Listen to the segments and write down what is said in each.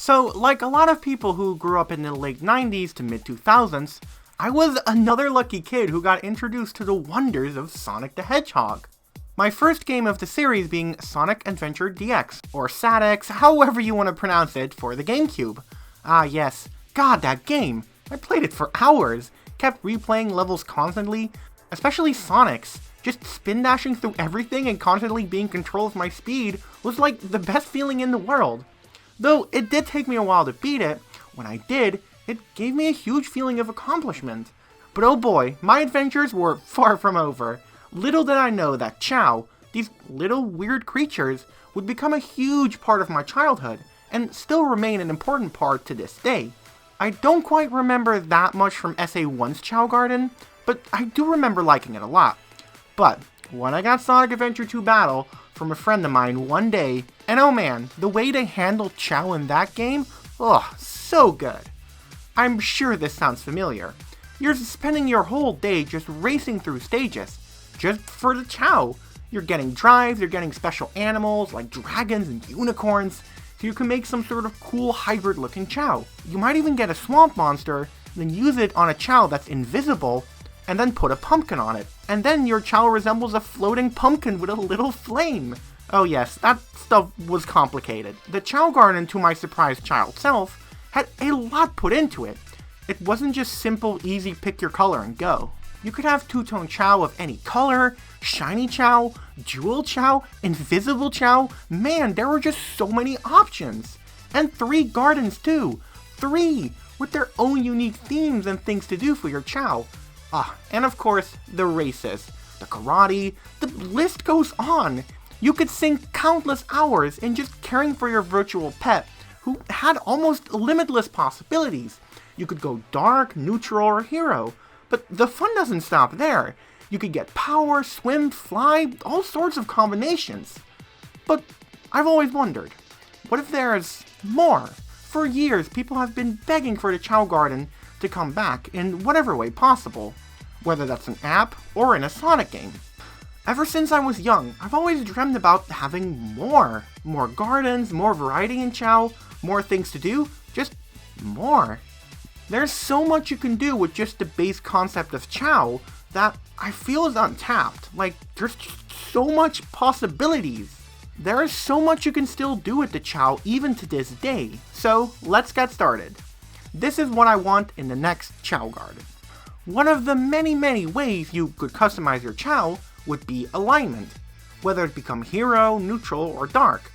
So, like a lot of people who grew up in the late 90s to mid 2000s, I was another lucky kid who got introduced to the wonders of Sonic the Hedgehog. My first game of the series being Sonic Adventure DX, or SADX, however you want to pronounce it, for the GameCube. Ah yes, God, that game! I played it for hours, kept replaying levels constantly, especially Sonic's. Just spin dashing through everything and constantly being in control of my speed was like the best feeling in the world. Though it did take me a while to beat it, when I did, it gave me a huge feeling of accomplishment. But oh boy, my adventures were far from over. Little did I know that Chow, these little weird creatures, would become a huge part of my childhood, and still remain an important part to this day. I don't quite remember that much from SA1's Chao Garden, but I do remember liking it a lot. But when I got Sonic Adventure 2 Battle from a friend of mine one day, and oh man, the way they handled Chow in that game, so good. I'm sure this sounds familiar. You're spending your whole day just racing through stages, just for the Chow. You're getting drives, you're getting special animals like dragons and unicorns, so you can make some sort of cool hybrid looking Chow. You might even get a swamp monster, then use it on a Chow that's invisible, and then put a pumpkin on it. And then your Chow resembles a floating pumpkin with a little flame. Oh yes, that stuff was complicated. The Chao Garden, to my surprised child self, had a lot put into it. It wasn't just simple, easy pick your color and go. You could have two-tone Chow of any color, shiny Chow, jewel Chow, invisible Chow. Man, there were just so many options. And 3 gardens too. 3! With their own unique themes and things to do for your Chow. And of course, the races, the karate, the list goes on. You could sink countless hours in just caring for your virtual pet, who had almost limitless possibilities. You could go dark, neutral, or hero, but the fun doesn't stop there. You could get power, swim, fly, all sorts of combinations. But I've always wondered, what if there's more? For years, people have been begging for the Chao Garden to come back in whatever way possible, whether that's an app or in a Sonic game. Ever since I was young, I've always dreamed about having more. More gardens, more variety in Chow, more things to do, just more. There's so much you can do with just the base concept of Chow that I feel is untapped. Like, there's just so much possibilities. There is so much you can still do with the Chow even to this day. So, let's get started. This is what I want in the next Chao Garden. One of the many ways you could customize your Chow would be alignment, whether it become hero, neutral, or dark.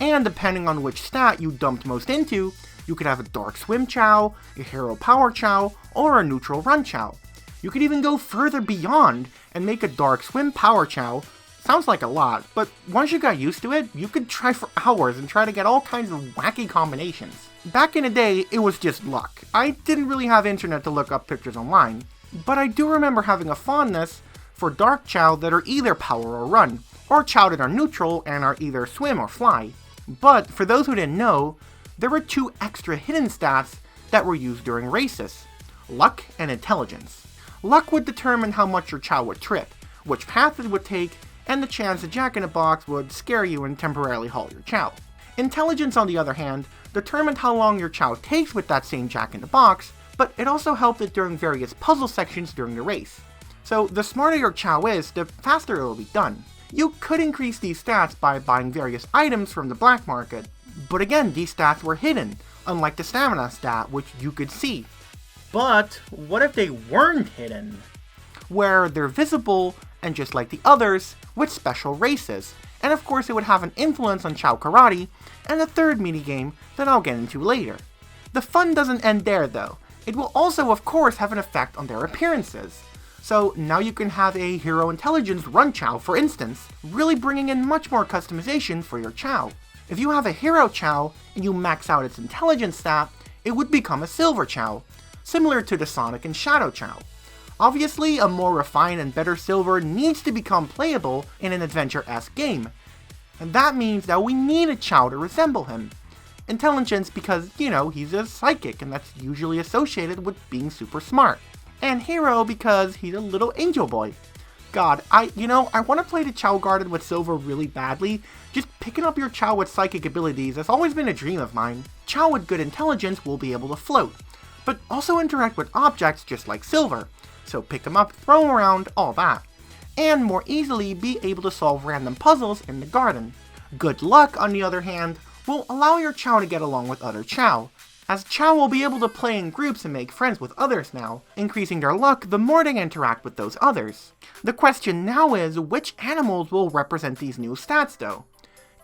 And depending on which stat you dumped most into, you could have a dark swim Chow, a hero power Chow, or a neutral run Chow. You could even go further beyond and make a dark swim power Chow. Sounds like a lot, but once you got used to it, you could try for hours and try to get all kinds of wacky combinations. Back in the day, it was just luck. I didn't really have internet to look up pictures online, but I do remember having a fondness for dark Chow that are either power or run, or Chow that are neutral and are either swim or fly. But for those who didn't know, there were 2 extra hidden stats that were used during races: luck and intelligence. Luck would determine how much your Chow would trip, which path it would take, and the chance a Jack-in-a-Box would scare you and temporarily halt your Chow. Intelligence, on the other hand, determined how long your Chow takes with that same Jack-in-the-Box, but it also helped it during various puzzle sections during the race. So the smarter your Chow is, the faster it will be done. You could increase these stats by buying various items from the black market, but again, these stats were hidden, unlike the stamina stat, which you could see. But what if they weren't hidden? Where they're visible, and just like the others, with special races. And of course it would have an influence on Chow Karate, and a third minigame that I'll get into later. The fun doesn't end there though. It will also of course have an effect on their appearances. So now you can have a Hero Intelligence Run Chow, for instance, really bringing in much more customization for your Chow. If you have a Hero Chow and you max out its Intelligence stat, it would become a Silver Chow, similar to the Sonic and Shadow Chow. Obviously, a more refined and better Silver needs to become playable in an adventure-esque game, and that means that we need a Chow to resemble him. Intelligence because, he's a psychic and that's usually associated with being super smart. And Hero because he's a little angel boy. God, I want to play the Chao Garden with Silver really badly. Just picking up your Chow with psychic abilities has always been a dream of mine. Chow with good intelligence will be able to float, but also interact with objects just like Silver, so pick them up, throw them around, all that. And more easily be able to solve random puzzles in the garden. Good Luck, on the other hand, will allow your Chow to get along with other Chow, as Chow will be able to play in groups and make friends with others now, increasing their luck the more they interact with those others. The question now is, which animals will represent these new stats though?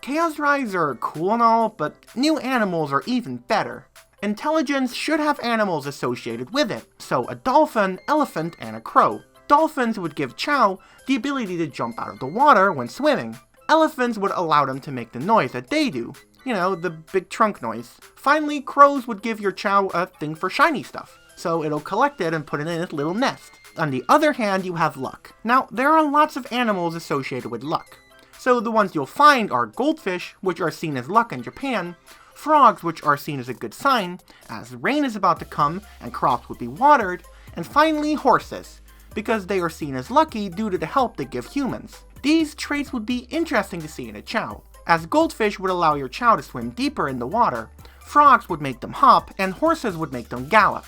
Chaos Drives are cool and all, but new animals are even better. Intelligence should have animals associated with it, so a dolphin, elephant, and a crow. Dolphins would give Chow the ability to jump out of the water when swimming. Elephants would allow them to make the noise that they do. You know, the big trunk noise. Finally, crows would give your Chow a thing for shiny stuff, so it'll collect it and put it in its little nest. On the other hand, you have luck. Now, there are lots of animals associated with luck. So the ones you'll find are goldfish, which are seen as luck in Japan, frogs, which are seen as a good sign, as rain is about to come and crops would be watered, and finally horses, because they are seen as lucky due to the help they give humans. These traits would be interesting to see in a Chow, as goldfish would allow your Chow to swim deeper in the water, frogs would make them hop, and horses would make them gallop.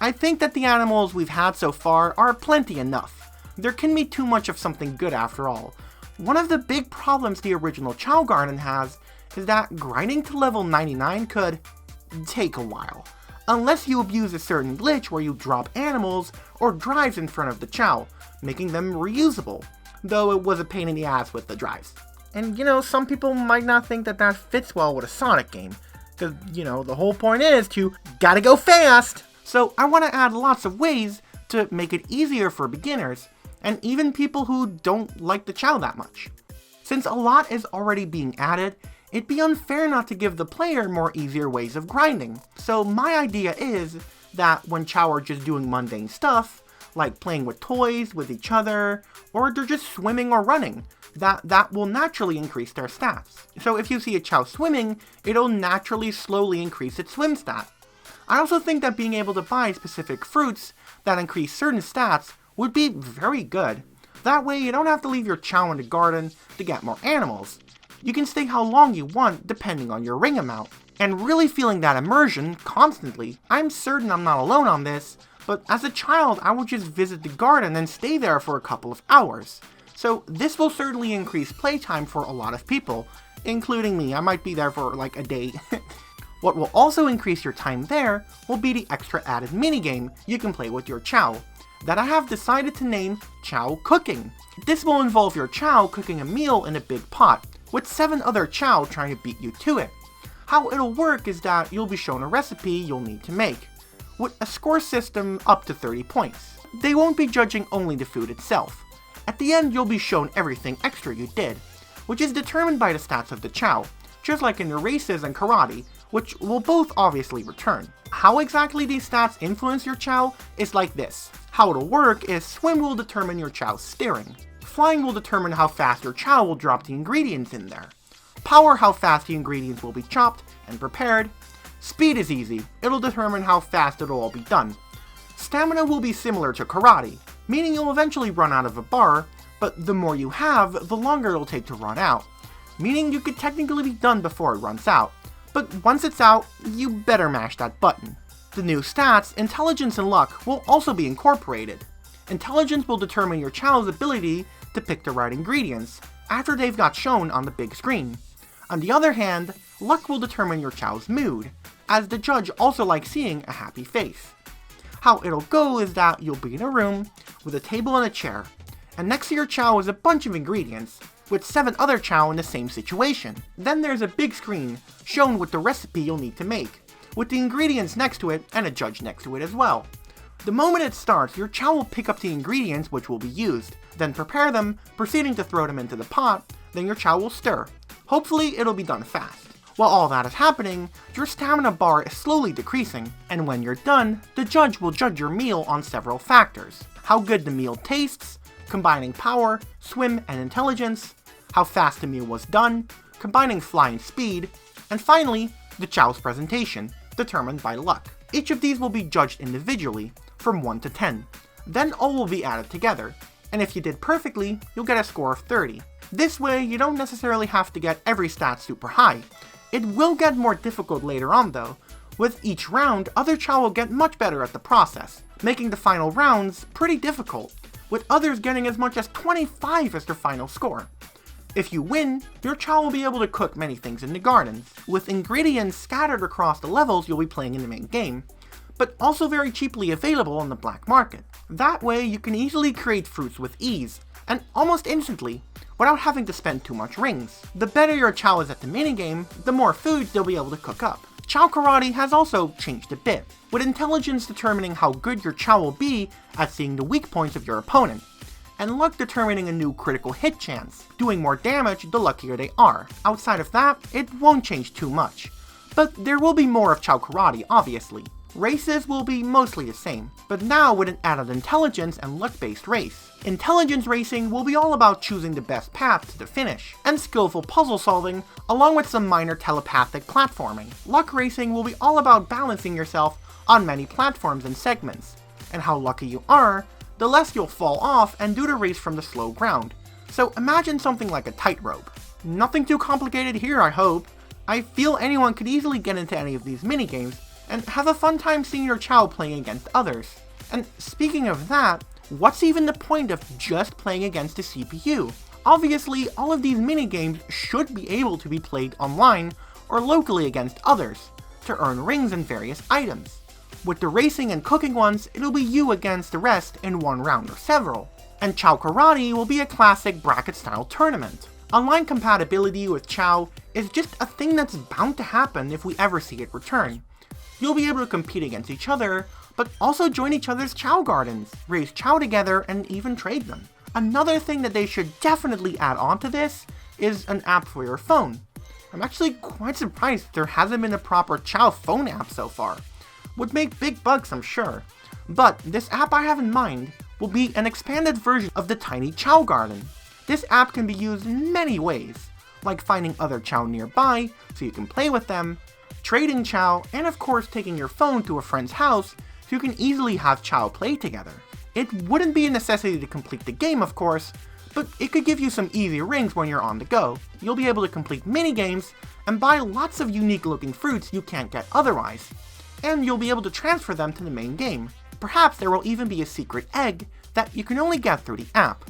I think that the animals we've had so far are plenty enough. There can be too much of something good after all. One of the big problems the original Chao Garden has is that grinding to level 99 could take a while, unless you abuse a certain glitch where you drop animals or drives in front of the Chow, making them reusable, though it was a pain in the ass with the drives. And some people might not think that that fits well with a Sonic game, because, the whole point is to gotta go fast! So I want to add lots of ways to make it easier for beginners, and even people who don't like the Chow that much. Since a lot is already being added, it'd be unfair not to give the player more easier ways of grinding. So my idea is that when Chow are just doing mundane stuff, like playing with toys with each other, or they're just swimming or running, that will naturally increase their stats. So if you see a Chow swimming, it'll naturally slowly increase its swim stat. I also think that being able to buy specific fruits that increase certain stats would be very good. That way you don't have to leave your Chow in the garden to get more animals. You can stay how long you want depending on your ring amount, and really feeling that immersion constantly. I'm certain I'm not alone on this, but as a child I would just visit the garden and stay there for a couple of hours. So this will certainly increase playtime for a lot of people, including me. I might be there for like a day. What will also increase your time there will be the extra added minigame you can play with your Chow, that I have decided to name Chow Cooking. This will involve your Chow cooking a meal in a big pot, with 7 other Chow trying to beat you to it. How it'll work is that you'll be shown a recipe you'll need to make, with a score system up to 30 points. They won't be judging only the food itself. At the end you'll be shown everything extra you did, which is determined by the stats of the Chow, just like in the races and karate, which will both obviously return. How exactly these stats influence your Chow is like this. How it'll work is swim will determine your Chow's steering. Flying will determine how fast your Chow will drop the ingredients in there. Power, how fast the ingredients will be chopped and prepared. Speed is easy. It'll determine how fast it'll all be done. Stamina will be similar to karate, meaning you'll eventually run out of a bar, but the more you have, the longer it'll take to run out, meaning you could technically be done before it runs out. But once it's out, you better mash that button. The new stats, Intelligence and Luck, will also be incorporated. Intelligence will determine your Chow's ability to pick the right ingredients, after they've got shown on the big screen. On the other hand, Luck will determine your Chow's mood, as the judge also likes seeing a happy face. How it'll go is that you'll be in a room, with a table and a chair, and next to your Chow is a bunch of ingredients, with 7 other Chow in the same situation. Then there's a big screen, shown with the recipe you'll need to make, with the ingredients next to it and a judge next to it as well. The moment it starts, your Chow will pick up the ingredients which will be used, then prepare them, proceeding to throw them into the pot, then your Chow will stir. Hopefully it'll be done fast. While all that is happening, your stamina bar is slowly decreasing, and when you're done, the judge will judge your meal on several factors. How good the meal tastes, combining power, swim, and intelligence, how fast the meal was done, combining fly and speed, and finally, the Chow's presentation, determined by luck. Each of these will be judged individually, from 1 to 10. Then all will be added together, and if you did perfectly, you'll get a score of 30. This way, you don't necessarily have to get every stat super high. It will get more difficult later on though. With each round, other Chow will get much better at the process, making the final rounds pretty difficult, with others getting as much as 25 as their final score. If you win, your Chow will be able to cook many things in the gardens, with ingredients scattered across the levels you'll be playing in the main game, but also very cheaply available on the black market. That way you can easily create fruits with ease, and almost instantly, without having to spend too much rings. The better your Chow is at the minigame, the more foods they'll be able to cook up. Chow Karate has also changed a bit, with intelligence determining how good your Chow will be at seeing the weak points of your opponent, and luck determining a new critical hit chance, doing more damage the luckier they are. Outside of that, it won't change too much. But there will be more of Chow Karate, obviously. Races will be mostly the same, but now with an added intelligence and luck-based race. Intelligence racing will be all about choosing the best path to the finish, and skillful puzzle solving, along with some minor telepathic platforming. Luck racing will be all about balancing yourself on many platforms and segments, and how lucky you are, the less you'll fall off and do the race from the slow ground. So imagine something like a tightrope. Nothing too complicated here, I hope. I feel anyone could easily get into any of these minigames, and have a fun time seeing your Chow playing against others. And speaking of that, what's even the point of just playing against the CPU? Obviously, all of these minigames should be able to be played online or locally against others, to earn rings and various items. With the racing and cooking ones, it'll be you against the rest in one round or several. And Chow Karate will be a classic bracket-style tournament. Online compatibility with Chow is just a thing that's bound to happen if we ever see it return. You'll be able to compete against each other, but also join each other's Chao Gardens, raise Chow together, and even trade them. Another thing that they should definitely add on to this is an app for your phone. I'm actually quite surprised there hasn't been a proper Chow phone app so far. Would make big bucks, I'm sure. But this app I have in mind will be an expanded version of the tiny Chao Garden. This app can be used in many ways, like finding other Chow nearby so you can play with them, trading Chow, and of course taking your phone to a friend's house so you can easily have Chow play together. It wouldn't be a necessity to complete the game, of course, but it could give you some easy rings when you're on the go. You'll be able to complete minigames and buy lots of unique looking fruits you can't get otherwise, and you'll be able to transfer them to the main game. Perhaps there will even be a secret egg that you can only get through the app.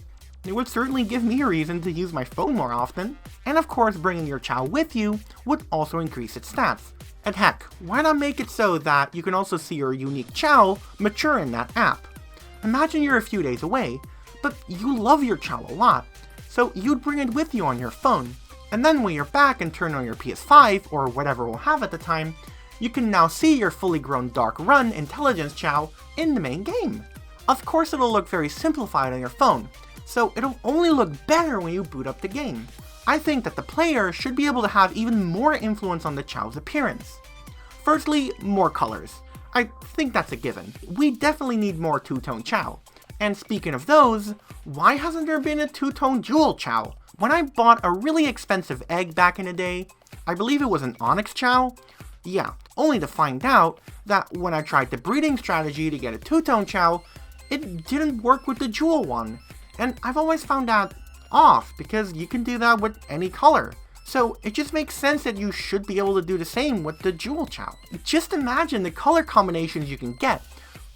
It would certainly give me a reason to use my phone more often, and of course bringing your Chow with you would also increase its stats. And heck, why not make it so that you can also see your unique Chow mature in that app? Imagine you're a few days away, but you love your Chow a lot, so you'd bring it with you on your phone, and then when you're back and turn on your PS5 or whatever we'll have at the time, you can now see your fully grown Dark Run Intelligence Chow in the main game. Of course it'll look very simplified on your phone, so it'll only look better when you boot up the game. I think that the player should be able to have even more influence on the Chow's appearance. Firstly, more colors. I think that's a given. We definitely need more two-tone Chow. And speaking of those, why hasn't there been a two-tone jewel Chow? When I bought a really expensive egg back in the day, I believe it was an Onyx Chow, yeah, only to find out that when I tried the breeding strategy to get a two-tone Chow, it didn't work with the jewel one. And I've always found that off, because you can do that with any color. So it just makes sense that you should be able to do the same with the jewel Chow. Just imagine the color combinations you can get.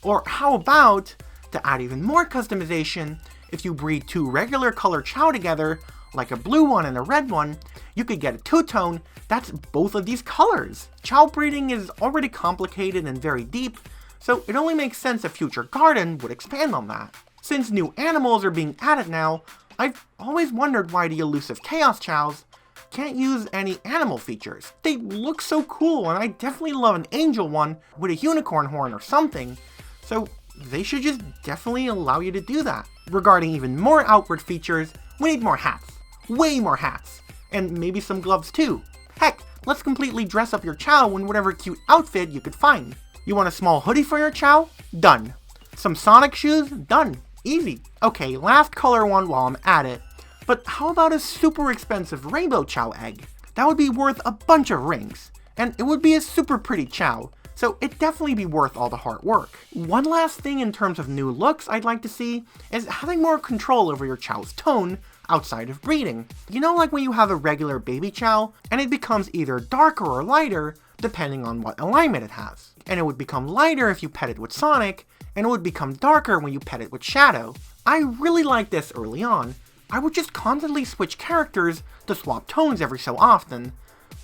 Or how about, to add even more customization, if you breed two regular color Chow together, like a blue one and a red one, you could get a two-tone that's both of these colors. Chow breeding is already complicated and very deep, so it only makes sense a future garden would expand on that. Since new animals are being added now, I've always wondered why the elusive Chaos Chows can't use any animal features. They look so cool, and I definitely love an angel one with a unicorn horn or something, so they should just definitely allow you to do that. Regarding even more outward features, we need more hats. Way more hats. And maybe some gloves too. Heck, let's completely dress up your Chow in whatever cute outfit you could find. You want a small hoodie for your Chow? Done. Some Sonic shoes? Done. Easy. Okay, last color one while I'm at it. But how about a super expensive rainbow Chow egg? That would be worth a bunch of rings. And it would be a super pretty Chow, so it'd definitely be worth all the hard work. One last thing in terms of new looks I'd like to see is having more control over your Chow's tone outside of breeding. You know, like when you have a regular baby Chow, and it becomes either darker or lighter depending on what alignment it has. And it would become lighter if you pet it with Sonic, and it would become darker when you pet it with Shadow. I really liked this early on. I would just constantly switch characters to swap tones every so often,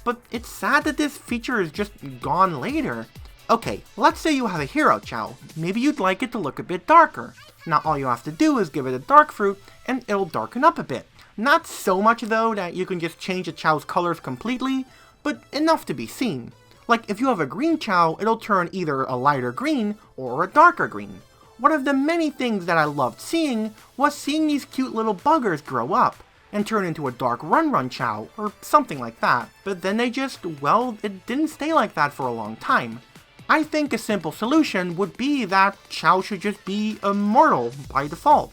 but it's sad that this feature is just gone later. Okay, let's say you have a hero Chow. Maybe you'd like it to look a bit darker. Now all you have to do is give it a dark fruit and it'll darken up a bit. Not so much though that you can just change a Chow's colors completely, but enough to be seen. Like if you have a green Chow, it'll turn either a lighter green or a darker green. One of the many things that I loved seeing was seeing these cute little buggers grow up and turn into a dark Run Chow or something like that. But then they just, well, it didn't stay like that for a long time. I think a simple solution would be that Chow should just be immortal by default.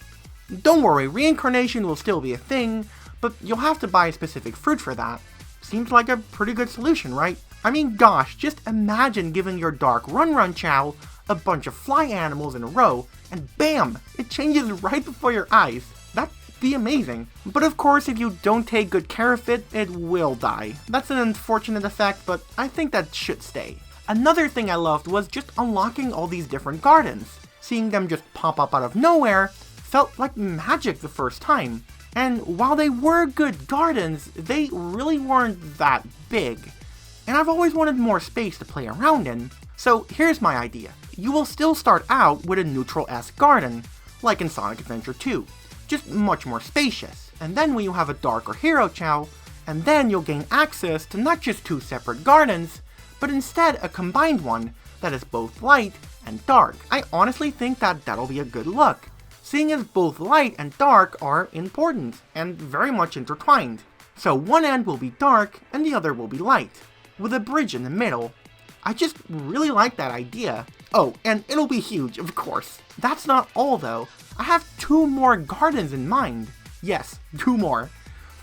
Don't worry, reincarnation will still be a thing, but you'll have to buy a specific fruit for that. Seems like a pretty good solution, right? I mean, gosh, just imagine giving your dark Run Chow a bunch of fly animals in a row, and bam! It changes right before your eyes. That'd be amazing. But of course, if you don't take good care of it, it will die. That's an unfortunate effect, but I think that should stay. Another thing I loved was just unlocking all these different gardens. Seeing them just pop up out of nowhere felt like magic the first time. And while they were good gardens, they really weren't that big. And I've always wanted more space to play around in. So here's my idea. You will still start out with a neutral-esque garden, like in Sonic Adventure 2, just much more spacious. And then when you have a darker hero Chow, and then you'll gain access to not just two separate gardens, but instead a combined one that is both light and dark. I honestly think that that'll be a good look, seeing as both light and dark are important and very much intertwined. So one end will be dark and the other will be light, with a bridge in the middle. I just really like that idea. Oh, and it'll be huge, of course. That's not all though. I have 2 more gardens in mind. Yes, 2 more.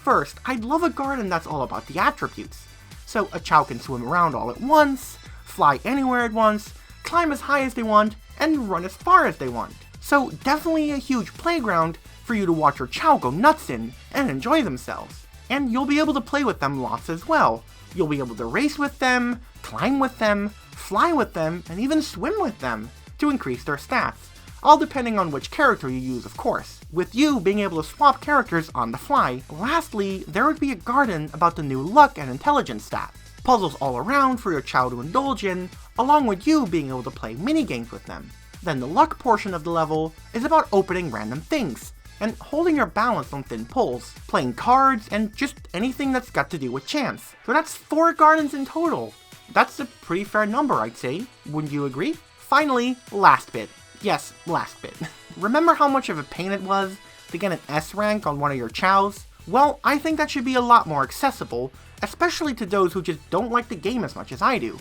First, I'd love a garden that's all about the attributes. So a Chow can swim around all at once, fly anywhere at once, climb as high as they want, and run as far as they want. So definitely a huge playground for you to watch your Chow go nuts in and enjoy themselves. And you'll be able to play with them lots as well. You'll be able to race with them, climb with them, fly with them, and even swim with them to increase their stats. All depending on which character you use, of course, with you being able to swap characters on the fly. Lastly, there would be a garden about the new luck and intelligence stat. Puzzles all around for your Chow to indulge in, along with you being able to play minigames with them. Then the luck portion of the level is about opening random things, and holding your balance on thin poles, playing cards, and just anything that's got to do with chance. So that's 4 gardens in total. That's a pretty fair number, I'd say. Wouldn't you agree? Finally, last bit. Yes, last bit. Remember how much of a pain it was to get an S rank on one of your Chows? Well, I think that should be a lot more accessible, especially to those who just don't like the game as much as I do.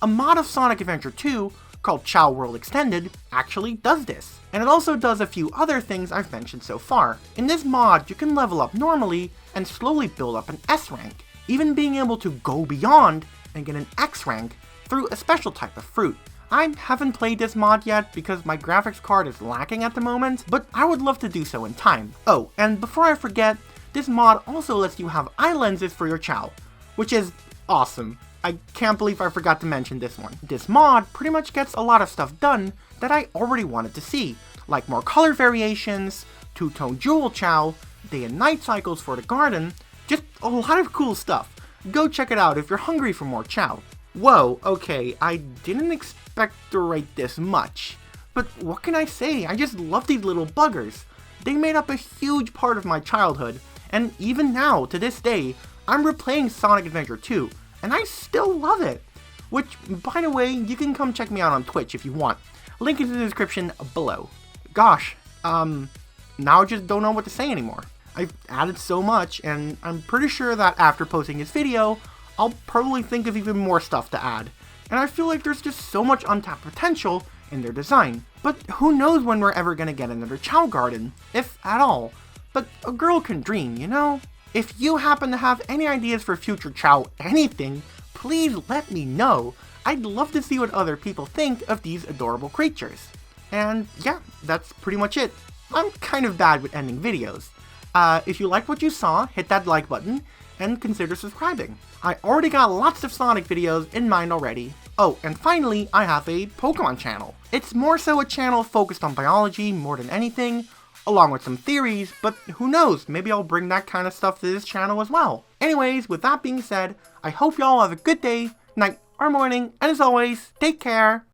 A mod of Sonic Adventure 2, called Chow World Extended, actually does this. And it also does a few other things I've mentioned so far. In this mod, you can level up normally and slowly build up an S rank, even being able to go beyond and get an X rank through a special type of fruit. I haven't played this mod yet because my graphics card is lacking at the moment, but I would love to do so in time. Oh, and before I forget, this mod also lets you have eye lenses for your Chow, which is awesome. I can't believe I forgot to mention this one. This mod pretty much gets a lot of stuff done that I already wanted to see, like more color variations, 2-tone jewel Chow, day and night cycles for the garden, just a lot of cool stuff. Go check it out if you're hungry for more Chow. Whoa, okay, I didn't expect to rate this much, but what can I say, I just love these little buggers. They made up a huge part of my childhood, and even now, to this day, I'm replaying Sonic Adventure 2, and I still love it. Which, by the way, you can come check me out on Twitch if you want. Link is in the description below. Gosh, now I just don't know what to say anymore. I've added so much, and I'm pretty sure that after posting this video, I'll probably think of even more stuff to add. And I feel like there's just so much untapped potential in their design. But who knows when we're ever gonna get another Chao Garden, if at all. But a girl can dream, you know? If you happen to have any ideas for future Chow anything, please let me know. I'd love to see what other people think of these adorable creatures. And yeah, that's pretty much it. I'm kind of bad with ending videos. If you liked what you saw, hit that like button, and consider subscribing. I already got lots of Sonic videos in mind already. Oh, and finally, I have a Pokemon channel. It's more so a channel focused on biology more than anything, along with some theories, but who knows, maybe I'll bring that kind of stuff to this channel as well. Anyways, with that being said, I hope y'all have a good day, night, or morning, and as always, take care.